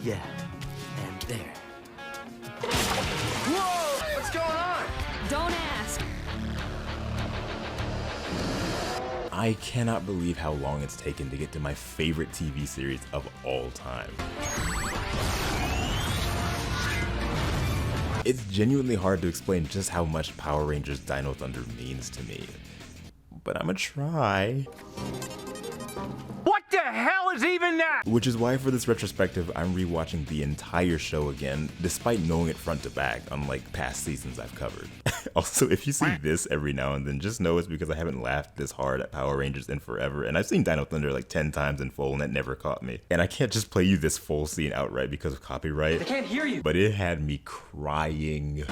Yeah, and there. Whoa! What's going on? Don't ask. I cannot believe how long it's taken to get to my favorite TV series of all time. It's genuinely hard to explain just how much Power Rangers Dino Thunder means to me, but I'ma try. What the hell is even that? Which is why for this retrospective, I'm rewatching the entire show again, despite knowing it front to back, unlike past seasons I've covered. Also, if you see this every now and then, just know it's because I haven't laughed this hard at Power Rangers in forever, and I've seen Dino Thunder like 10 times in full, and that never caught me. And I can't just play you this full scene outright because of copyright. They can't hear you. But it had me crying.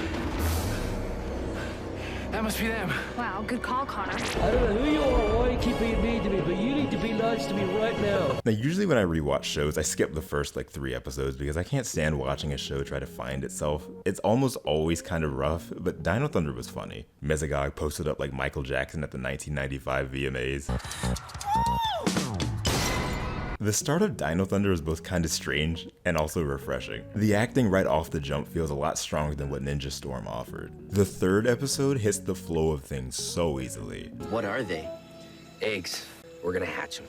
That must be them. Wow, good call, Connor. I don't know who you are or why you keep being mean to me, but you need to be nice to me right now. Now, usually when I rewatch shows, I skip the first like 3 episodes because I can't stand watching a show try to find itself. It's almost always kind of rough, but Dino Thunder was funny. Mesogog posted up like Michael Jackson at the 1995 VMAs. The start of Dino Thunder is both kind of strange and also refreshing. The acting right off the jump feels a lot stronger than what Ninja Storm offered. The 3rd episode hits the flow of things so easily. What are they? Eggs. We're gonna hatch them.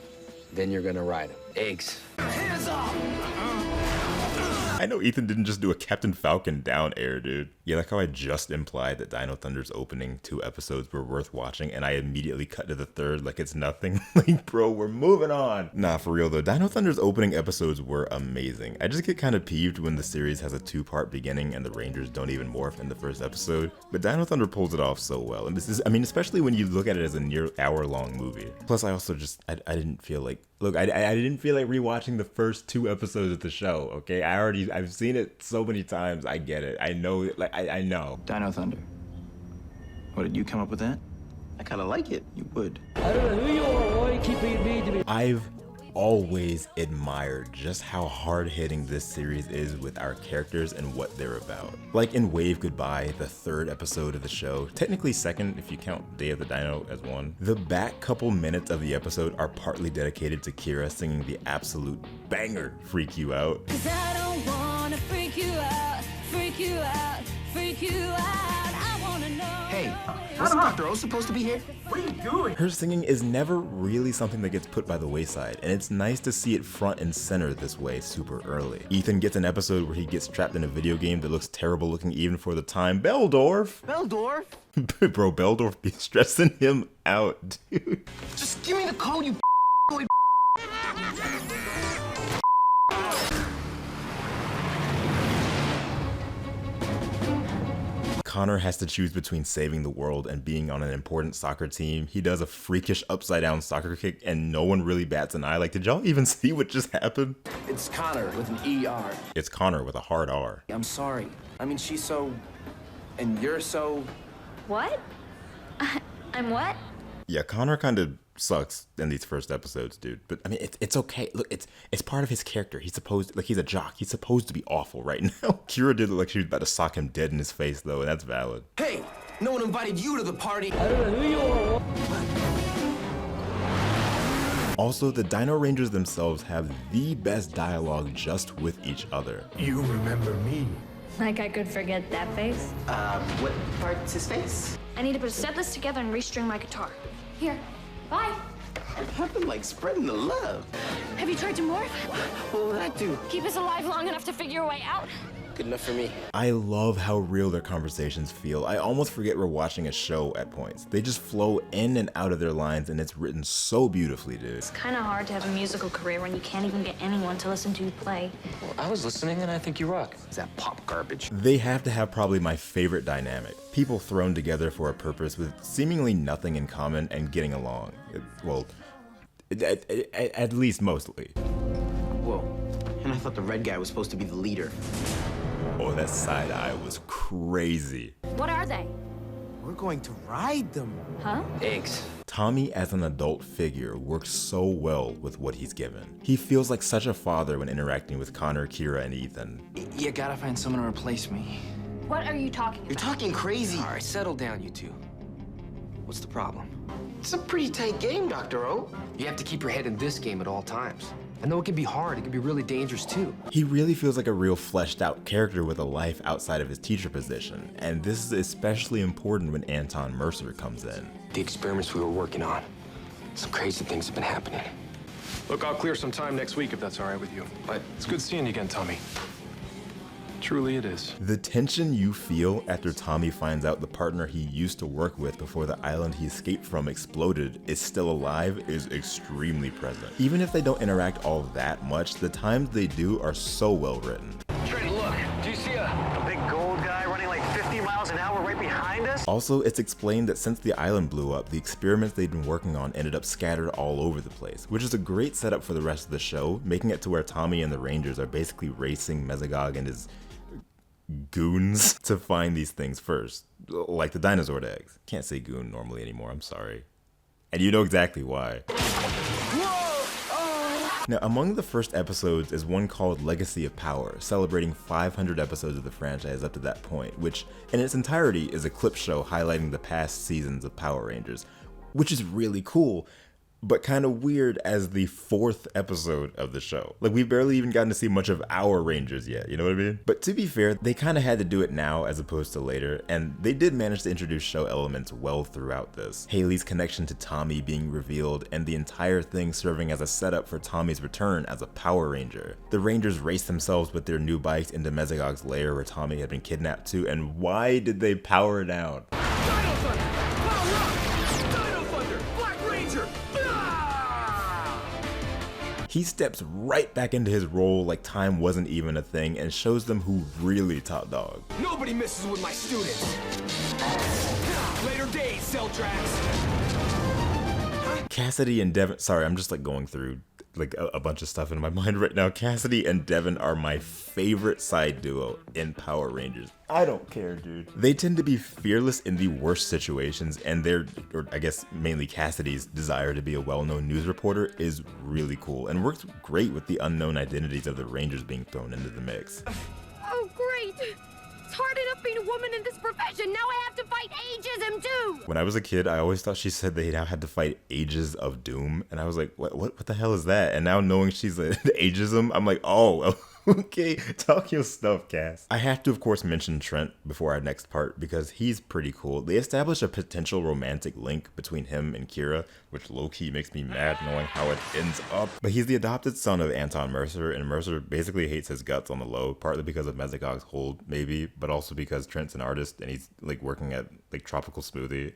Then you're gonna ride them. Eggs. Hands off! I know Ethan didn't just do a Captain Falcon down air, dude. Yeah, like how I just implied that Dino Thunder's opening 2 episodes were worth watching, and I immediately cut to the 3rd like it's nothing. Like, bro, we're moving on. Nah, for real though, Dino Thunder's opening episodes were amazing. I just get kind of peeved when the series has a 2-part beginning and the Rangers don't even morph in the first episode. But Dino Thunder pulls it off so well, and this is, I mean, especially when you look at it as a near hour-long movie. Plus, I also just, I didn't feel like, look, I didn't feel like rewatching the first 2 episodes of the show, okay? I've seen it so many times, I get it. I know it, like, I know. Dino Thunder. What, did you come up with that? I kind of like it. You would. I don't know who you are or why you keep being mean to me. I've always admired just how hard-hitting this series is with our characters and what they're about. Like in Wave Goodbye, the 3rd episode of the show, technically 2nd if you count Day of the Dino as 1, the back couple minutes of the episode are partly dedicated to Kira singing the absolute banger Freak You Out. 'Cause I don't wanna freak you out, freak you out, freak you out. I wanna know. Hey, wasn't Dr. O supposed to be here? What are you doing? Her singing is never really something that gets put by the wayside, and it's nice to see it front and center this way super early. Ethan gets an episode where he gets trapped in a video game that looks terrible looking even for the time. Beldorf! Beldorf? Bro, Beldorf be stressing him out, dude. Just give me the code, you boy. Connor has to choose between saving the world and being on an important soccer team. He does a freakish upside down soccer kick and no one really bats an eye. Like, did y'all even see what just happened? It's Connor with an E-R. It's Connor with a hard R. I'm sorry. I mean, she's so... and you're so... What? I'm what? Yeah, Connor kind of sucks in these first episodes, dude. But I mean, it's okay. Look, it's part of his character. He's supposed, like, he's a jock. He's supposed to be awful right now. Kira did look like she was about to sock him dead in his face, though, and that's valid. Hey, no one invited you to the party. I don't know who you are. Also, the Dino Rangers themselves have the best dialogue just with each other. You remember me. Like I could forget that face. What part's his face? I need to put a set list together and restring my guitar. Here, bye. Nothing like spreading the love. Have you tried to morph? What will that do? Keep us alive long enough to figure a way out. Good enough for me. I love how real their conversations feel. I almost forget we're watching a show at points. They just flow in and out of their lines, and it's written so beautifully, dude. It's kind of hard to have a musical career when you can't even get anyone to listen to you play. Well, I was listening and I think you rock. Is that pop garbage? They have to have probably my favorite dynamic. People thrown together for a purpose with seemingly nothing in common and getting along. At least mostly. Whoa. And I thought the red guy was supposed to be the leader. Oh, that side eye was crazy. What are they? We're going to ride them. Huh? Eggs. Tommy as an adult figure works so well with what he's given. He feels like such a father when interacting with Connor, Kira, and Ethan. You gotta find someone to replace me. What are you talking about? You're talking crazy. All right, settle down, you two. What's the problem? It's a pretty tight game, Dr. O. You have to keep your head in this game at all times. I know it can be hard. It can be really dangerous too. He really feels like a real fleshed out character with a life outside of his teacher position, and this is especially important when Anton Mercer comes in. The experiments we were working on, some crazy things have been happening. Look, I'll clear some time next week if that's all right with you. But it's good seeing you again, Tommy. Truly it is. The tension you feel after Tommy finds out the partner he used to work with before the island he escaped from exploded is still alive is extremely present. Even if they don't interact all that much, the times they do are so well written. Trent, look. Do you see a big gold guy running like 50 miles an hour right behind us? Also, it's explained that since the island blew up, the experiments they'd been working on ended up scattered all over the place, which is a great setup for the rest of the show, making it to where Tommy and the Rangers are basically racing Mesogog and his goons to find these things first, like the dinosaur eggs. Can't say goon normally anymore, I'm sorry. And you know exactly why. Now, among the first episodes is one called Legacy of Power, celebrating 500 episodes of the franchise up to that point, which in its entirety is a clip show highlighting the past seasons of Power Rangers, which is really cool, but kind of weird as the 4th episode of the show. Like, we've barely even gotten to see much of our Rangers yet, you know what I mean? But to be fair, they kind of had to do it now as opposed to later, and they did manage to introduce show elements well throughout this. Haley's connection to Tommy being revealed, and the entire thing serving as a setup for Tommy's return as a Power Ranger. The Rangers raced themselves with their new bikes into Mesogog's lair where Tommy had been kidnapped to, and why did they power down? Dino Thunder! Power up! Dino Thunder! Black Ranger! He steps right back into his role like time wasn't even a thing and shows them who really top dog. Nobody messes with my students. Later days, cell tracks. Cassidy and Devin, sorry, I'm just like going through like a bunch of stuff in my mind right now. Cassidy and Devin are my favorite side duo in Power Rangers. I don't care, dude. They tend to be fearless in the worst situations, and their, or I guess mainly Cassidy's, desire to be a well-known news reporter is really cool and works great with the unknown identities of the Rangers being thrown into the mix. Oh, great. It's hard enough being a woman in this profession. Now I have to fight ageism too. When I was a kid, I always thought she said they now had to fight ages of doom, and I was like, what the hell is that? And now knowing she's the ageism, I'm like, oh, okay, talk your stuff, Cass. I have to, of course, mention Trent before our next part because he's pretty cool. They establish a potential romantic link between him and Kira, which low-key makes me mad knowing how it ends up. But he's the adopted son of Anton Mercer, and Mercer basically hates his guts on the low, partly because of Mesogog's hold, maybe, but also because Trent's an artist and he's like working at like Tropical Smoothie.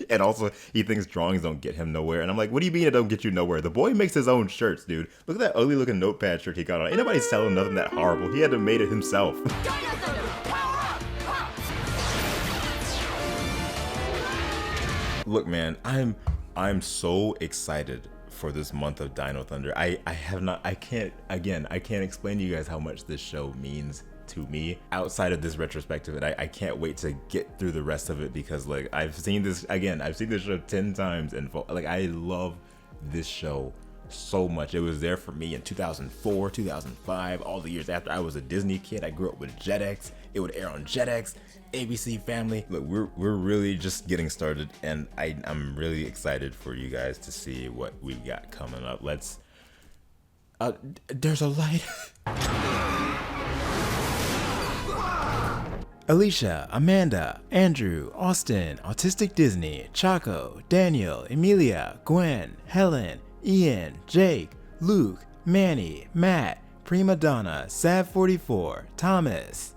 And also he thinks drawings don't get him nowhere. And I'm like, what do you mean it don't get you nowhere? The boy makes his own shirts, dude. Look at that ugly looking notepad shirt he got on. Ain't nobody selling nothing that horrible. He had to made it himself. Look, man, I'm so excited for this month of Dino Thunder. I can't explain to you guys how much this show means to me outside of this retrospective, and I can't wait to get through the rest of it because like I've seen this show 10 times and like I love this show so much. It was there for me in 2004, 2005, all the years after I was a Disney kid. I grew up with Jetix. It would air on Jetix, ABC Family. Look, we're really just getting started, and I'm really excited for you guys to see what we've got coming up. Let's there's a light. Alicia, Amanda, Andrew, Austin, Autistic Disney, Chaco, Daniel, Emilia, Gwen, Helen, Ian, Jake, Luke, Manny, Matt, Prima Donna, Sav44, Thomas.